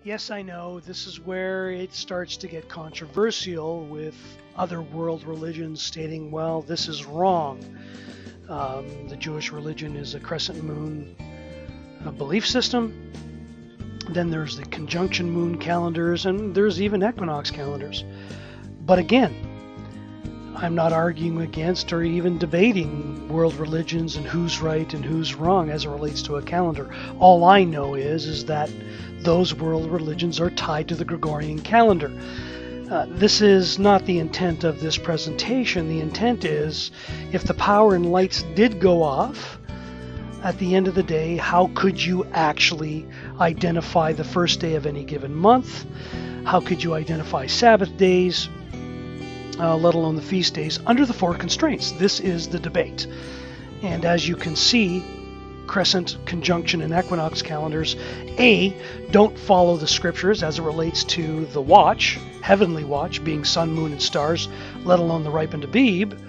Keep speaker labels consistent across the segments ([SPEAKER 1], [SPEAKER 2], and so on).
[SPEAKER 1] Yes, I know this is where it starts to get controversial with other world religions stating, well, this is wrong. The Jewish religion is a crescent moon belief system. Then there's the conjunction moon calendars, and there's even equinox calendars. But again, I'm not arguing against or even debating world religions and who's right and who's wrong as it relates to a calendar. All I know is that those world religions are tied to the Gregorian calendar. This is not the intent of this presentation. The intent is, if the power and lights did go off, at the end of the day, how could you actually identify the first day of any given month? How could you identify Sabbath days, let alone the feast days, under the four constraints? This is the debate. And as you can see, crescent, conjunction, and equinox calendars, don't follow the scriptures as it relates to the watch, heavenly watch, being sun, moon, and stars, let alone the ripened Abib.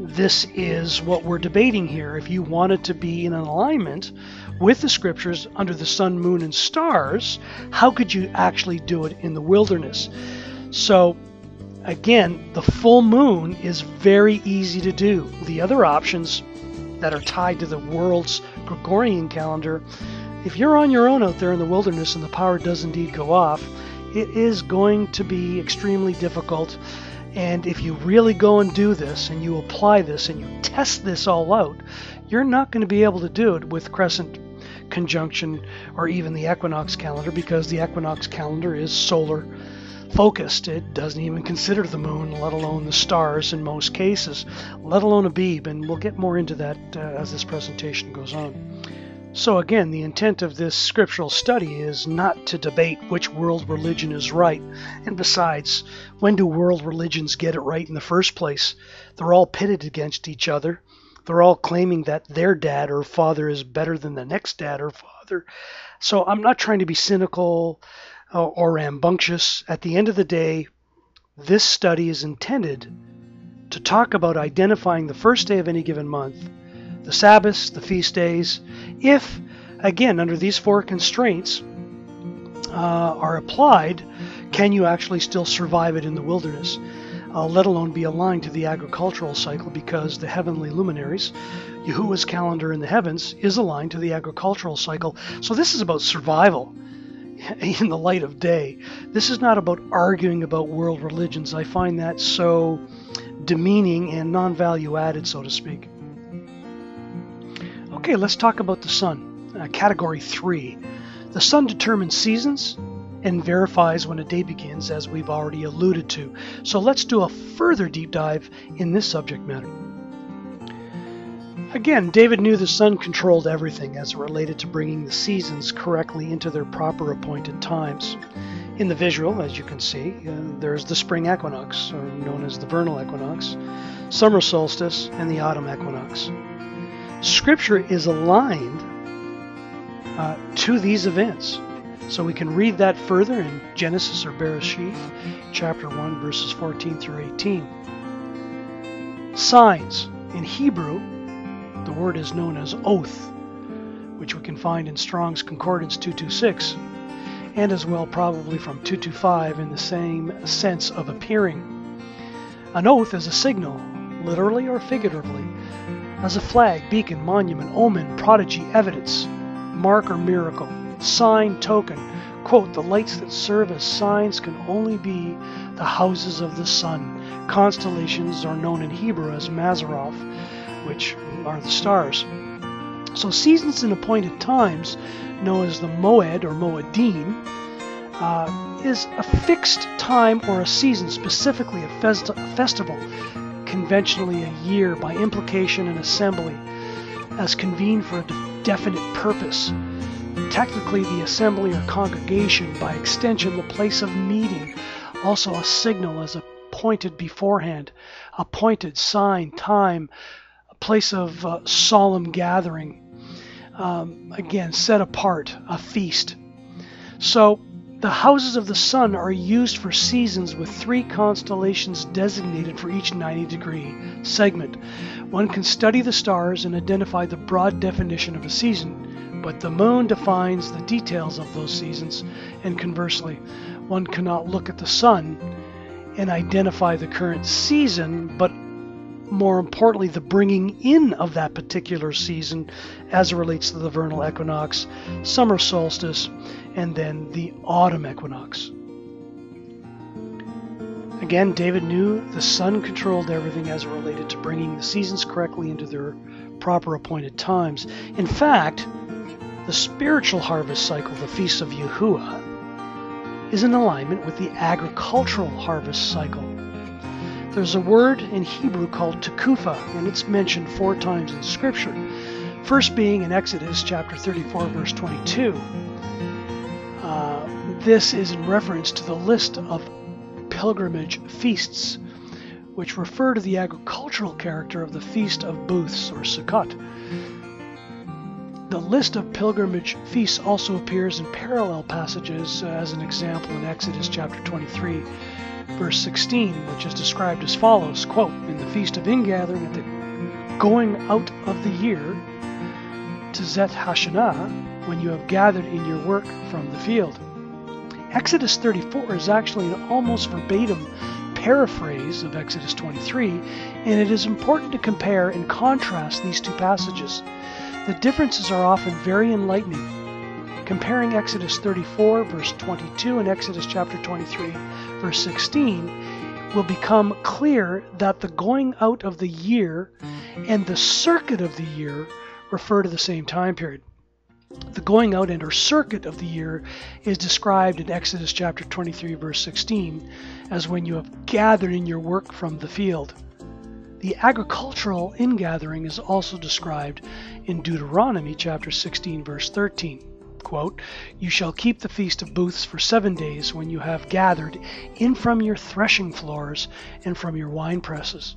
[SPEAKER 1] This is what we're debating here. If you wanted to be in an alignment with the scriptures under the sun, moon, and stars, how could you actually do it in the wilderness? So again, the full moon is very easy to do. The other options that are tied to the world's Gregorian calendar, if you're on your own out there in the wilderness and the power does indeed go off, it is going to be extremely difficult. And if you really go and do this and you apply this and you test this all out, you're not going to be able to do it with crescent, conjunction, or even the equinox calendar, because the equinox calendar is solar focused. It doesn't even consider the moon, let alone the stars in most cases, let alone Abib, and we'll get more into that as this presentation goes on. So again, the intent of this scriptural study is not to debate which world religion is right. And besides, when do world religions get it right in the first place? They're all pitted against each other. They're all claiming that their dad or father is better than the next dad or father. So I'm not trying to be cynical or rambunctious. At the end of the day, this study is intended to talk about identifying the first day of any given month, the Sabbaths, the feast days, if, again, under these four constraints are applied, can you actually still survive it in the wilderness, let alone be aligned to the agricultural cycle, because the heavenly luminaries, Yahuwah's calendar in the heavens, is aligned to the agricultural cycle. So this is about survival in the light of day. This is not about arguing about world religions. I find that so demeaning and non-value added, so to speak. Okay, let's talk about the sun. Category 3. The sun determines seasons and verifies when a day begins, as we've already alluded to. So let's do a further deep dive in this subject matter. Again, David knew the sun controlled everything as it related to bringing the seasons correctly into their proper appointed times. In the visual, as you can see, there's the spring equinox, or known as the vernal equinox, summer solstice, and the autumn equinox. Scripture is aligned to these events. So we can read that further in Genesis or Bereshith, chapter 1, verses 14 through 18. Signs. In Hebrew, the word is known as oath, which we can find in Strong's Concordance 226, and as well probably from 225 in the same sense of appearing. An oath is a signal, literally or figuratively, as a flag, beacon, monument, omen, prodigy, evidence, mark or miracle, sign, token. Quote, the lights that serve as signs can only be the houses of the sun. Constellations are known in Hebrew as Mazaroth, which are the stars. So seasons and appointed times, known as the Moed or Moediym, is a fixed time or a season, specifically a festival, conventionally a year, by implication an assembly, as convened for a definite purpose. Technically the assembly or congregation, by extension the place of meeting, also a signal as appointed beforehand, appointed, sign, time, a place of solemn gathering, again set apart, a feast. So the houses of the sun are used for seasons with 3 constellations designated for each 90-degree segment. One can study the stars and identify the broad definition of a season but the moon defines the details of those seasons, and conversely, one cannot look at the sun and identify the current season, but more importantly, the bringing in of that particular season as it relates to the vernal equinox, summer solstice, and then the autumn equinox. Again, David knew the sun controlled everything as it related to bringing the seasons correctly into their proper appointed times. In fact, the spiritual harvest cycle, the Feast of Yahuwah, is in alignment with the agricultural harvest cycle. There's a word in Hebrew called tekufa, and it's mentioned 4 times in Scripture. First being in Exodus chapter 34, verse 22. This is in reference to the list of pilgrimage feasts, which refer to the agricultural character of the Feast of Booths, or Sukkot. The list of pilgrimage feasts also appears in parallel passages, as an example in Exodus chapter 23, verse 16, which is described as follows, quote, "In the Feast of Ingathering at the going out of the year, to Zet Hashanah, when you have gathered in your work from the field." Exodus 34 is actually an almost verbatim paraphrase of Exodus 23, and it is important to compare and contrast these 2 passages. The differences are often very enlightening. Comparing Exodus 34, verse 22, and Exodus chapter 23, verse 16, will become clear that the going out of the year and the circuit of the year refer to the same time period. The going out and or circuit of the year is described in Exodus chapter 23, verse 16, as when you have gathered in your work from the field. The agricultural ingathering is also described in Deuteronomy chapter 16, verse 13. Quote, "You shall keep the Feast of Booths for 7 days when you have gathered in from your threshing floors and from your wine presses."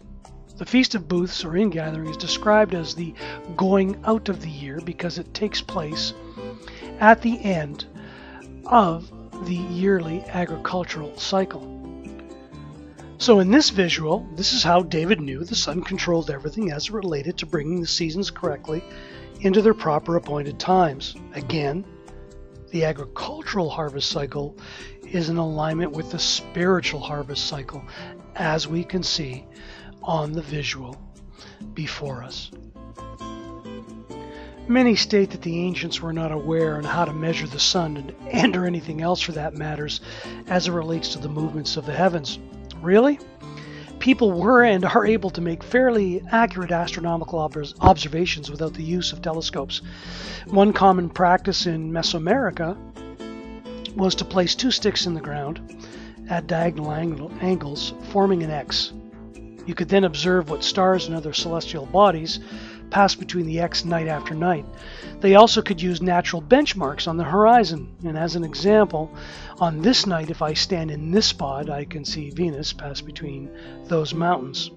[SPEAKER 1] The Feast of Booths or Ingathering is described as the going out of the year because it takes place at the end of the yearly agricultural cycle. So in this visual, this is how David knew the sun controlled everything as it related to bringing the seasons correctly into their proper appointed times. Again, the agricultural harvest cycle is in alignment with the spiritual harvest cycle, as we can see on the visual before us. Many state that the ancients were not aware on how to measure the sun and or anything else for that matters as it relates to the movements of the heavens. Really? People were and are able to make fairly accurate astronomical observations without the use of telescopes. One common practice in Mesoamerica was to place 2 sticks in the ground at diagonal angles, forming an X. You could then observe what stars and other celestial bodies pass between the X night after night. They also could use natural benchmarks on the horizon, and as an example, on this night, if I stand in this spot, I can see Venus pass between those mountains.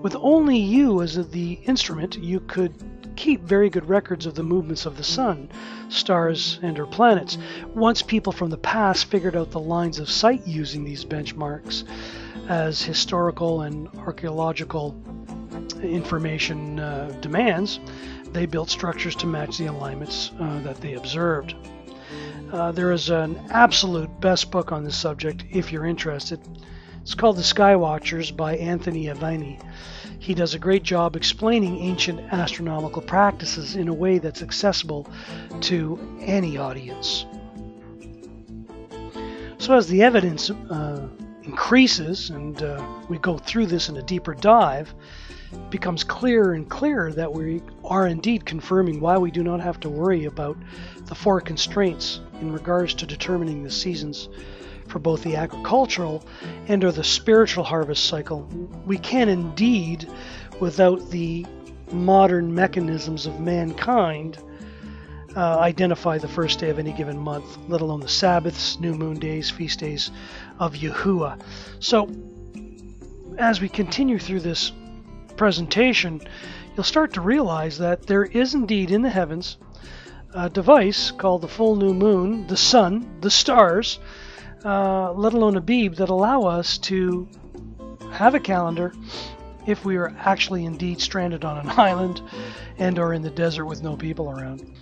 [SPEAKER 1] With only you as the instrument, you could keep very good records of the movements of the sun, stars, and or planets. Once people from the past figured out the lines of sight using these benchmarks, as historical and archaeological information demands, they built structures to match the alignments that they observed. There is an absolute best book on this subject if you're interested. It's called The Sky Watchers by Anthony Avani. He does a great job explaining ancient astronomical practices in a way that's accessible to any audience. So as the evidence increases and we go through this in a deeper dive, it becomes clearer and clearer that we are indeed confirming why we do not have to worry about the 4 constraints in regards to determining the seasons for both the agricultural and or the spiritual harvest cycle. We can indeed, without the modern mechanisms of mankind, identify the first day of any given month, let alone the Sabbaths, new moon days, feast days of Yahuwah. So as we continue through this presentation, you'll start to realize that there is indeed in the heavens a device called the full new moon, the sun, the stars, let alone Abib, that allow us to have a calendar if we are actually indeed stranded on an island and or in the desert with no people around.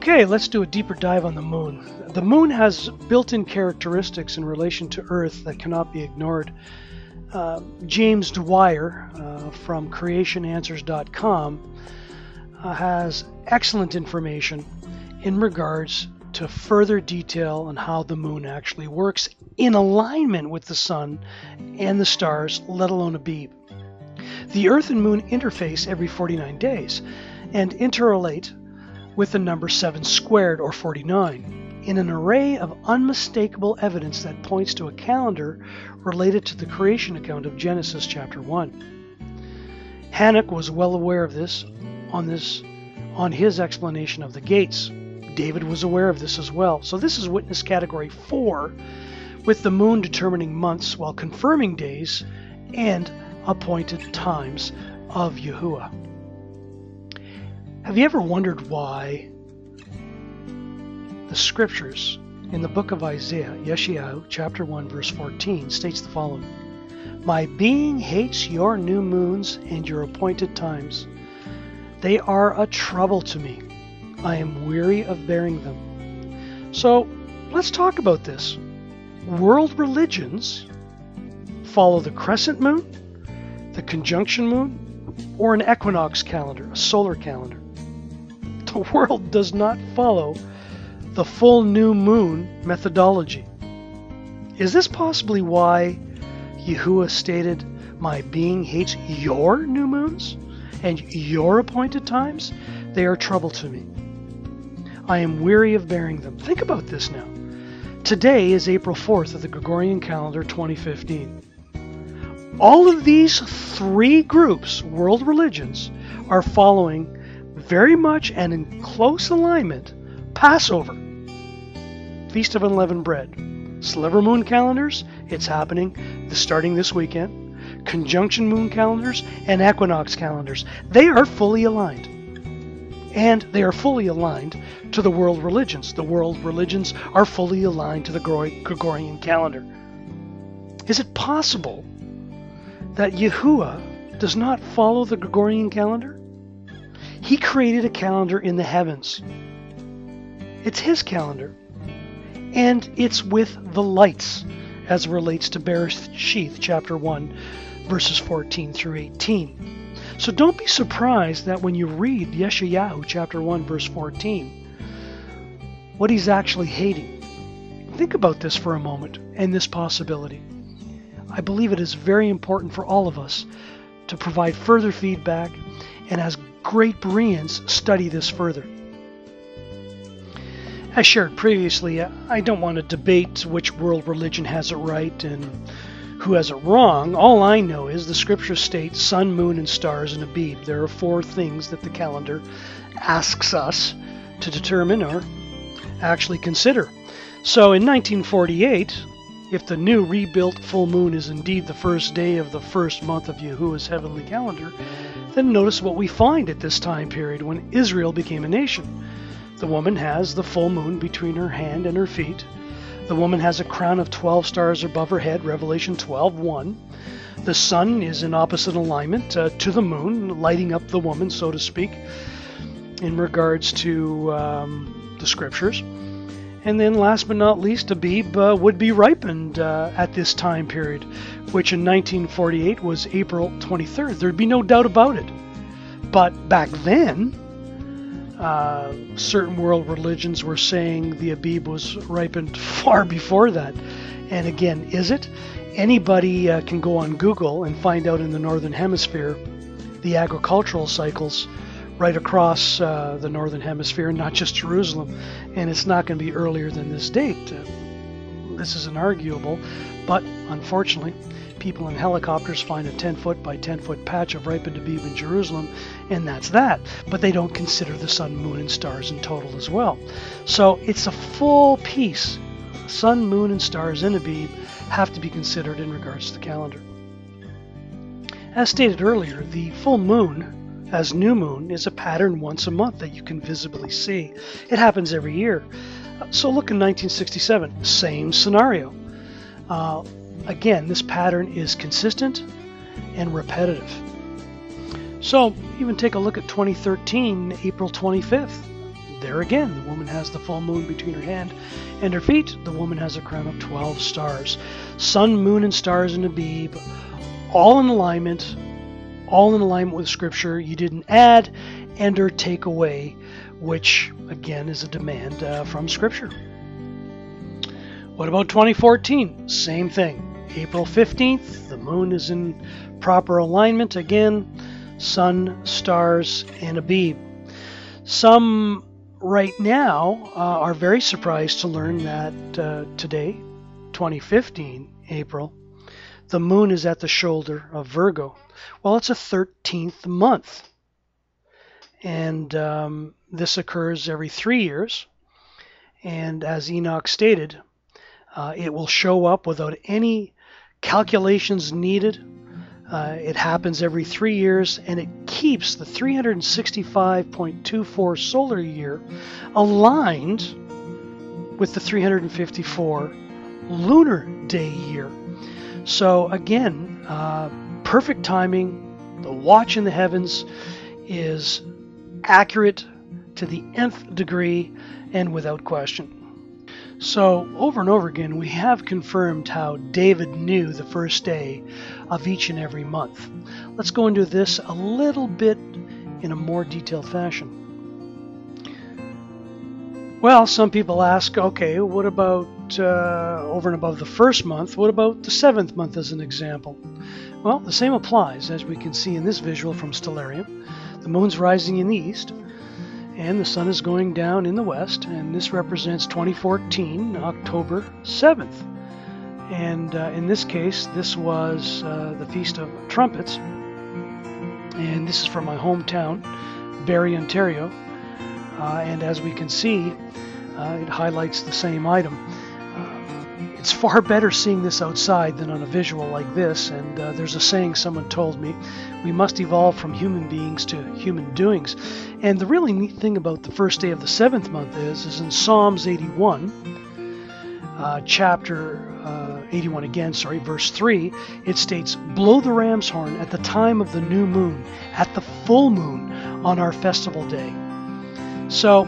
[SPEAKER 1] Okay, let's do a deeper dive on the moon. The moon has built-in characteristics in relation to Earth that cannot be ignored. James Dwyer from creationanswers.com has excellent information in regards to further detail on how the moon actually works in alignment with the sun and the stars, let alone Abib. The Earth and Moon interface every 49 days and interrelate with the number 7 squared, or 49, in an array of unmistakable evidence that points to a calendar related to the creation account of Genesis chapter 1. Hannock was well aware of this on his explanation of the gates. David was aware of this as well. So this is witness category 4, with the moon determining months while confirming days and appointed times of Yahuwah. Have you ever wondered why the scriptures in the book of Isaiah, Yeshayahu, chapter 1, verse 14, states the following: "My being hates your new moons and your appointed times. They are a trouble to me. I am weary of bearing them." So let's talk about this. World religions follow the crescent moon, the conjunction moon, or an equinox calendar, a solar calendar. The world does not follow the full new moon methodology. Is this possibly why Yahuwah stated, "My being hates your new moons and your appointed times? They are trouble to me. I am weary of bearing them." Think about this now. Today is April 4th of the Gregorian calendar 2015. All of these three groups, world religions, are following very much and in close alignment Passover, Feast of Unleavened Bread, sliver moon calendars, it's happening starting this weekend, conjunction moon calendars, and equinox calendars. They are fully aligned. And they are fully aligned to the world religions. The world religions are fully aligned to the Gregorian calendar. Is it possible that Yahuwah does not follow the Gregorian calendar? He created a calendar in the heavens. It's his calendar. And it's with the lights, as relates to Bereshith chapter 1, verses 14 through 18. So don't be surprised that when you read Yeshayahu chapter 1, verse 14, what he's actually hating. Think about this for a moment and this possibility. I believe it is very important for all of us to provide further feedback and, as great Bereans, study this further. As shared previously, I don't want to debate which world religion has it right and who has it wrong. All I know is the scriptures state sun, moon, and stars and Abib. There are 4 things that the calendar asks us to determine or actually consider. So in 1948, if the new rebuilt full moon is indeed the first day of the first month of Yahuwah's heavenly calendar, then notice what we find at this time period when Israel became a nation. The woman has the full moon between her hand and her feet. The woman has a crown of 12 stars above her head, Revelation 12:1. The sun is in opposite alignment to the moon, lighting up the woman, so to speak, in regards to the scriptures. And then last but not least, Abib would be ripened at this time period, which in 1948 was April 23rd. There'd be no doubt about it. But back then, certain world religions were saying the Abib was ripened far before that. And again, is it? Anybody can go on Google and find out in the Northern Hemisphere the agricultural cycles right across the Northern Hemisphere, not just Jerusalem. And it's not going to be earlier than this date. This is inarguable, but unfortunately, people in helicopters find a 10-foot by 10-foot patch of ripened Abib in Jerusalem, and that's that. But they don't consider the sun, moon, and stars in total as well. So it's a full piece. Sun, moon, and stars in Abib have to be considered in regards to the calendar. As stated earlier, the full moon as new moon is a pattern once a month that you can visibly see. It happens every year. So look in 1967, same scenario. Again, this pattern is consistent and repetitive. So even take a look at 2013, April 25th. There again, the woman has the full moon between her hand and her feet. The woman has a crown of 12 stars. Sun, moon, and stars in Abib, all in alignment with Scripture. You didn't add and or take away, which again is a demand from Scripture. What about 2014? Same thing. April 15th, the moon is in proper alignment again. Sun, stars, and Abib. Some right now are very surprised to learn that today, 2015, April, the moon is at the shoulder of Virgo. Well, it's a 13th month. And this occurs every 3 years. And as Enoch stated, it will show up without any calculations needed. It happens every 3 years, and it keeps the 365.24 solar year aligned with the 354 lunar day year. So again, perfect timing. The watch in the heavens is accurate to the nth degree and without question. So over and over again, we have confirmed how David knew the first day of each and every month. Let's go into this a little bit in a more detailed fashion. Well, some people ask, okay, what about over and above the first month? What about the seventh month as an example? Well, the same applies, as we can see in this visual from Stellarium. The moon's rising in the east, and the sun is going down in the west, and this represents 2014, October 7th. And in this case, this was the Feast of Trumpets, and this is from my hometown, Barrie, Ontario. And as we can see, it highlights the same item. It's far better seeing this outside than on a visual like this, and there's a saying someone told me, we must evolve from human beings to human doings. And the really neat thing about the first day of the seventh month is in Psalms 81, chapter 81 again, verse 3, it states, blow the ram's horn at the time of the new moon, at the full moon on our festival day. So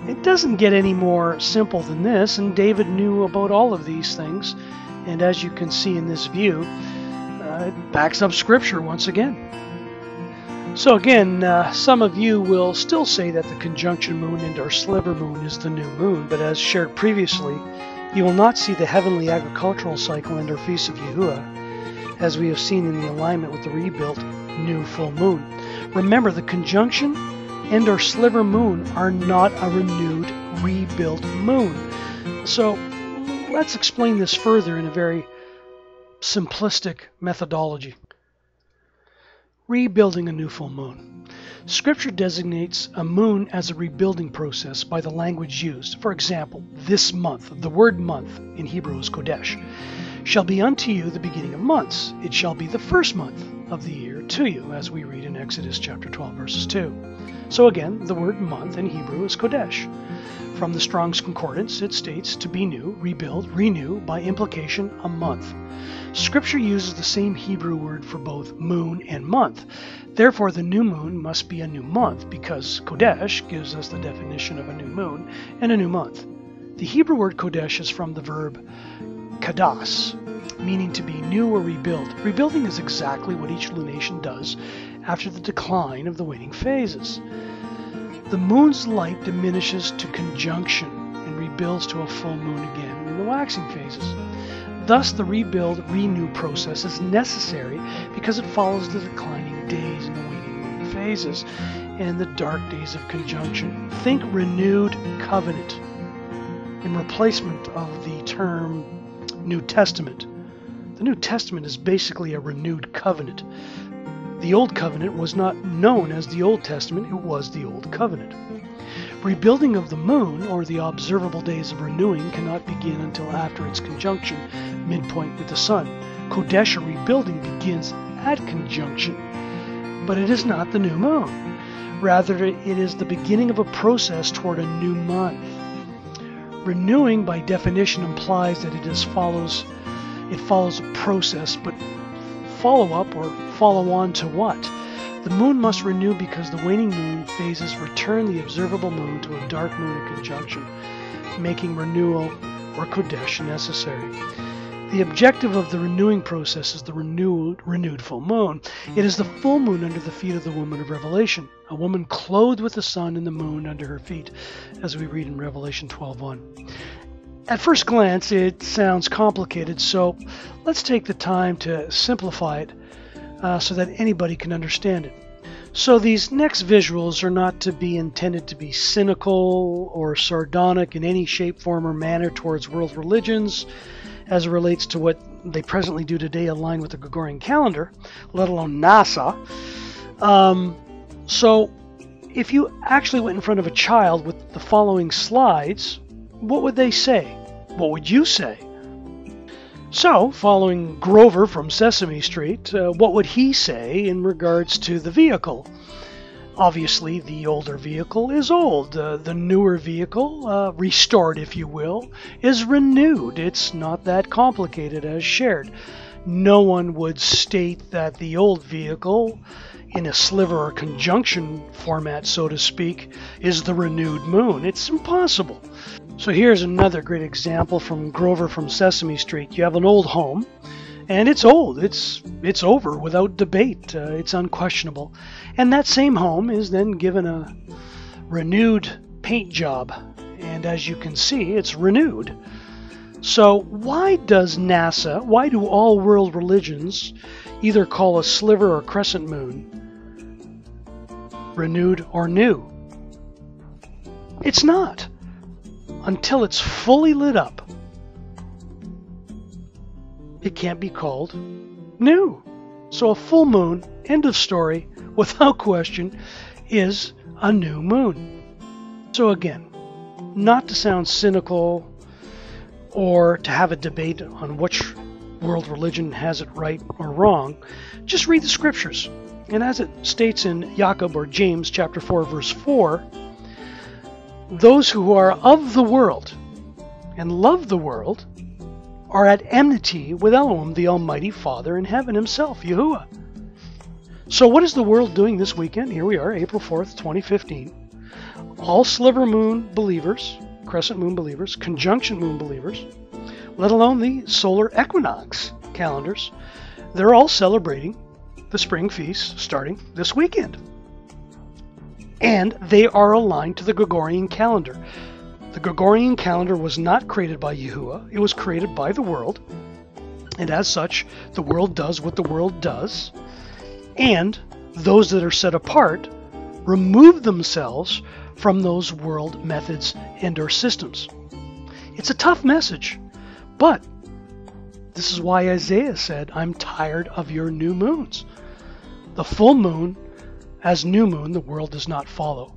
[SPEAKER 1] it doesn't get any more simple than this, and David knew about all of these things, and as you can see in this view, it backs up Scripture once again. So again, some of you will still say that the conjunction moon and our sliver moon is the new moon, but as shared previously, you will not see the heavenly agricultural cycle and our Feast of Yahuwah, as we have seen in the alignment with the rebuilt new full moon. Remember, the conjunction and our sliver moon are not a renewed, rebuilt moon. So let's explain this further in a very simplistic methodology. Rebuilding a new full moon. Scripture designates a moon as a rebuilding process by the language used. For example, this month, the word month in Hebrew is Kodesh, shall be unto you the beginning of months. It shall be the first month of the year to you, as we read in Exodus chapter 12, verses 2. So again, the word month in Hebrew is Kodesh. From the Strong's Concordance, it states to be new, rebuild, renew, by implication, a month. Scripture uses the same Hebrew word for both moon and month. Therefore, the new moon must be a new month, because Kodesh gives us the definition of a new moon and a new month. The Hebrew word Kodesh is from the verb kadas, meaning to be new or rebuild. Rebuilding is exactly what each lunation does after the decline of the waning phases. The moon's light diminishes to conjunction and rebuilds to a full moon again in the waxing phases. Thus, the rebuild-renew process is necessary because it follows the declining days in the waning moon phases and the dark days of conjunction. Think renewed covenant in replacement of the term New Testament. The New Testament is basically a renewed covenant. The Old Covenant was not known as the Old Testament, it was the Old Covenant. Rebuilding of the moon, or the observable days of renewing, cannot begin until after its conjunction, midpoint with the sun. Kodesh, or rebuilding, begins at conjunction, but it is not the new moon. Rather, it is the beginning of a process toward a new month. Renewing, by definition, implies that it follows a process, but follow up or follow on to what? The moon must renew because the waning moon phases return the observable moon to a dark moon in conjunction, making renewal or kodesh necessary. The objective of the renewing process is the renewed full moon. It is the full moon under the feet of the woman of Revelation, a woman clothed with the sun and the moon under her feet, as we read in Revelation 12:1. At first glance, it sounds complicated, so let's take the time to simplify it so that anybody can understand it. So these next visuals are not to be intended to be cynical or sardonic in any shape, form, or manner towards world religions as it relates to what they presently do today align with the Gregorian calendar, let alone NASA. So if you actually went in front of a child with the following slides, what would they say? What would you say? So, following Grover from Sesame Street, what would he say in regards to the vehicle? Obviously, the older vehicle is old. The newer vehicle, restored if you will, is renewed. It's not that complicated as shared. No one would state that the old vehicle, in a sliver or conjunction format, so to speak, is the renewed moon. It's impossible. So here's another great example from Grover from Sesame Street. You have an old home, and it's old. It's over without debate. It's unquestionable. And that same home is then given a renewed paint job. And as you can see, it's renewed. So why do all world religions either call a sliver or crescent moon renewed or new? It's not. Until it's fully lit up, it can't be called new. So a full moon, end of story, without question, is a new moon. So again, not to sound cynical or to have a debate on which world religion has it right or wrong, just read the scriptures. And as it states in Jacob or James chapter 4 verse 4, those who are of the world and love the world are at enmity with Elohim, the Almighty Father in heaven himself, Yahuwah. So what is the world doing this weekend? Here we are, April 4th, 2015. All sliver moon believers, crescent moon believers, conjunction moon believers, let alone the solar equinox calendars, they're all celebrating the spring feast starting this weekend. And they are aligned to the Gregorian calendar. The Gregorian calendar was not created by Yahuwah. It was created by the world. And as such, the world does what the world does. And those that are set apart remove themselves from those world methods and or systems. It's a tough message. But this is why Isaiah said, I'm tired of your new moons. The full moon, as new moon, the world does not follow.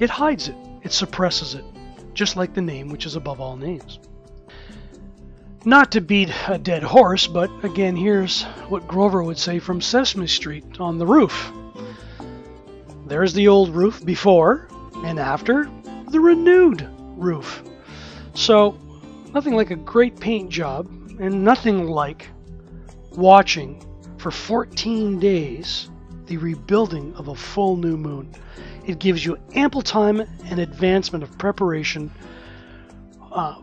[SPEAKER 1] It hides it. It suppresses it, just like the name which is above all names. Not to beat a dead horse, but again, here's what Grover would say from Sesame Street on the roof. There's the old roof before and after the renewed roof. So, nothing like a great paint job and nothing like watching for 14 days the rebuilding of a full new moon. It gives you ample time and advancement of preparation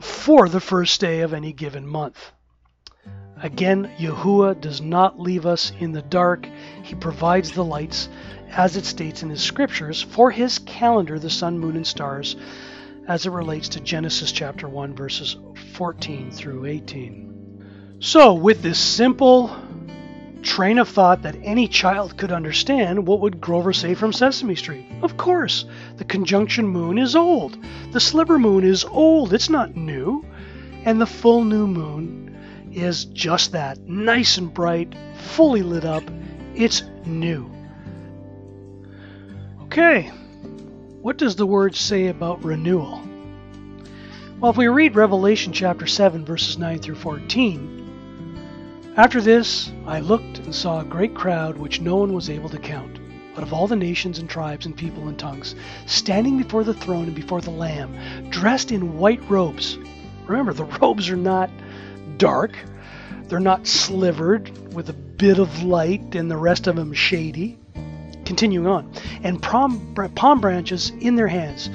[SPEAKER 1] for the first day of any given month. Again, Yahuwah does not leave us in the dark. He provides the lights, as it states in his scriptures, for his calendar, the sun, moon, and stars, as it relates to Genesis chapter 1, verses 14 through 18. So, with this simple train of thought that any child could understand, what would Grover say from Sesame Street? Of course, the conjunction moon is old. The sliver moon is old. It's not new. And the full new moon is just that, nice and bright, fully lit up. It's new. Okay, what does the word say about renewal? Well, if we read Revelation chapter 7, verses 9 through 14, after this, I looked and saw a great crowd which no one was able to count, but of all the nations and tribes and people and tongues, standing before the throne and before the Lamb, dressed in white robes. Remember, the robes are not dark. They're not slivered with a bit of light and the rest of them shady. Continuing on, and palm branches in their hands,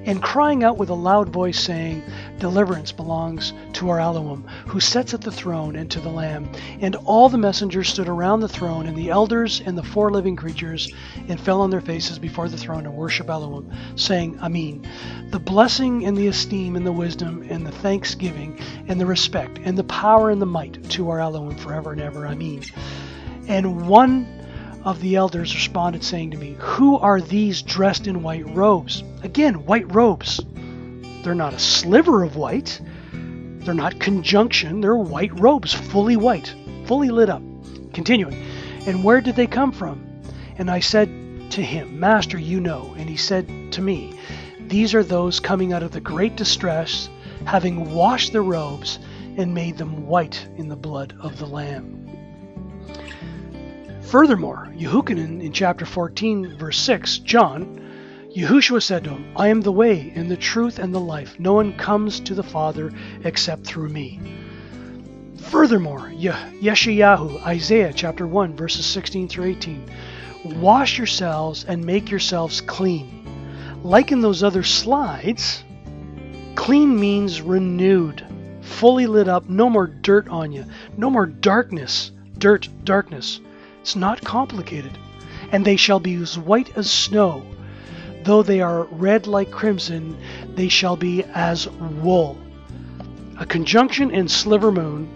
[SPEAKER 1] and crying out with a loud voice, saying, Deliverance belongs to our Elohim, who sits at the throne, and to the Lamb. And all the messengers stood around the throne, and the elders and the 4 living creatures, and fell on their faces before the throne and worship Elohim, saying, Amen. The blessing and the esteem and the wisdom and the thanksgiving and the respect and the power and the might to our Elohim forever and ever. Amen. And one of the elders responded, saying to me, Who are these dressed in white robes? Again, white robes. They're not a sliver of white. They're not conjunction. They're white robes, fully white, fully lit up. Continuing. And where did they come from? And I said to him, Master, you know. And he said to me, These are those coming out of the great distress, having washed their robes and made them white in the blood of the Lamb. Furthermore, Yehukanan in chapter 14, verse 6, John, Yahushua said to him, I am the way and the truth and the life. No one comes to the Father except through me. Furthermore, Yeshayahu, Isaiah chapter 1, verses 16 through 18, Wash yourselves and make yourselves clean. Like in those other slides, clean means renewed, fully lit up, no more dirt on you, no more darkness, darkness. It's not complicated. And they shall be as white as snow. Though they are red like crimson, they shall be as wool. A conjunction in sliver moon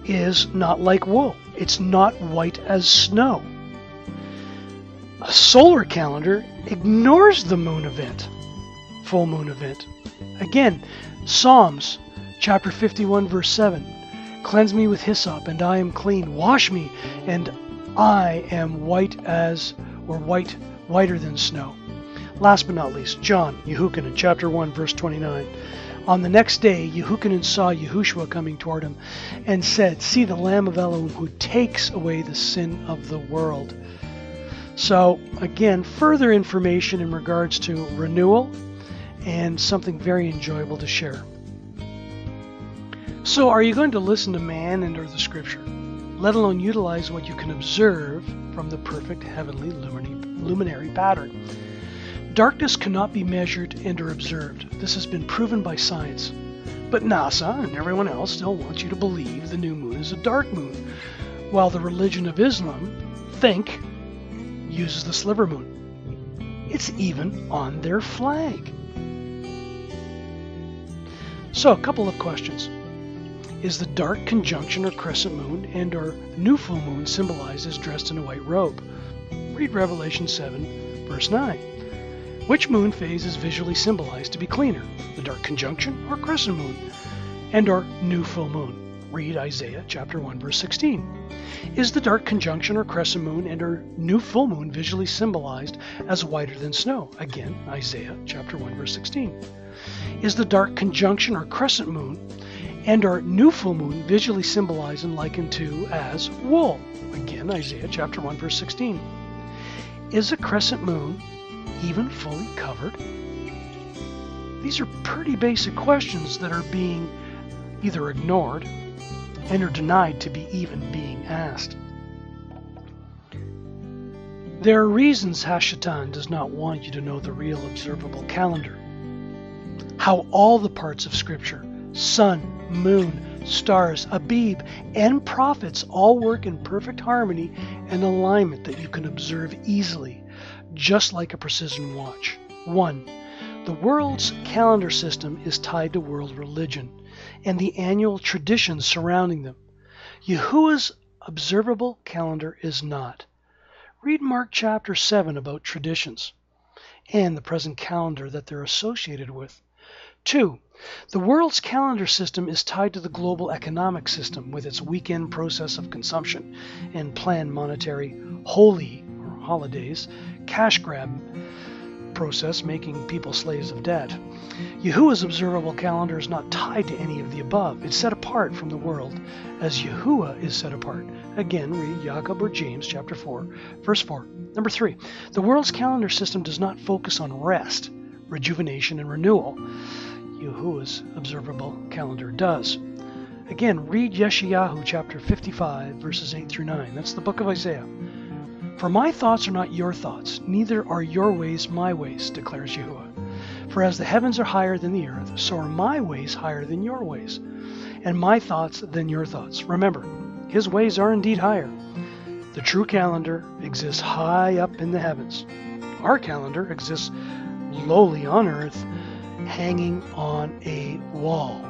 [SPEAKER 1] is not like wool. It's not white as snow. A solar calendar ignores the moon event, full moon event. Again, Psalms chapter 51, verse 7. Cleanse me with hyssop, and I am clean. Wash me, and I am white as, or whiter than snow. Last but not least, John, Yehukanan, chapter 1, verse 29. On the next day, Yehukanan saw Yahushua coming toward him, and said, See the Lamb of Elohim who takes away the sin of the world. So, again, further information in regards to renewal, and something very enjoyable to share. So are you going to listen to man and or the Scripture, let alone utilize what you can observe from the perfect heavenly luminary pattern? Darkness cannot be measured and or observed. This has been proven by science. But NASA and everyone else still wants you to believe the new moon is a dark moon, while the religion of Islam, uses the sliver moon. It's even on their flag. So a couple of questions. Is the dark conjunction or crescent moon and or new full moon symbolized as dressed in a white robe? Read Revelation 7, verse 9. Which moon phase is visually symbolized to be cleaner, the dark conjunction or crescent moon, and or new full moon? Read Isaiah chapter 1, verse 16. Is the dark conjunction or crescent moon and or new full moon visually symbolized as whiter than snow? Again, Isaiah chapter 1, verse 16. Is the dark conjunction or crescent moon and our new full moon visually symbolized and likened to as wool? Again, Isaiah chapter 1, verse 16. Is a crescent moon even fully covered? These are pretty basic questions that are being either ignored and are denied to be even being asked. There are reasons Hashatan does not want you to know the real observable calendar. How all the parts of Scripture, sun, moon, stars, Abib, and prophets all work in perfect harmony and alignment that you can observe easily, just like a precision watch. 1. The world's calendar system is tied to world religion and the annual traditions surrounding them. Yahuwah's observable calendar is not. Read Mark chapter 7 about traditions and the present calendar that they're associated with. 2. The world's calendar system is tied to the global economic system with its weekend process of consumption and planned monetary holy or holidays, cash grab process making people slaves of debt. Yahuwah's observable calendar is not tied to any of the above. It's set apart from the world as Yahuwah is set apart. Again, read Jacob or James chapter 4, verse 4. Number 3, the world's calendar system does not focus on rest, rejuvenation, and renewal. Yahuwah's observable calendar does. Again, read Yeshayahu chapter 55, verses 8 through 9. That's the book of Isaiah. For my thoughts are not your thoughts, neither are your ways my ways, declares Yahuwah. For as the heavens are higher than the earth, so are my ways higher than your ways, and my thoughts than your thoughts. Remember, his ways are indeed higher. The true calendar exists high up in the heavens. Our calendar exists lowly on earth, hanging on a wall.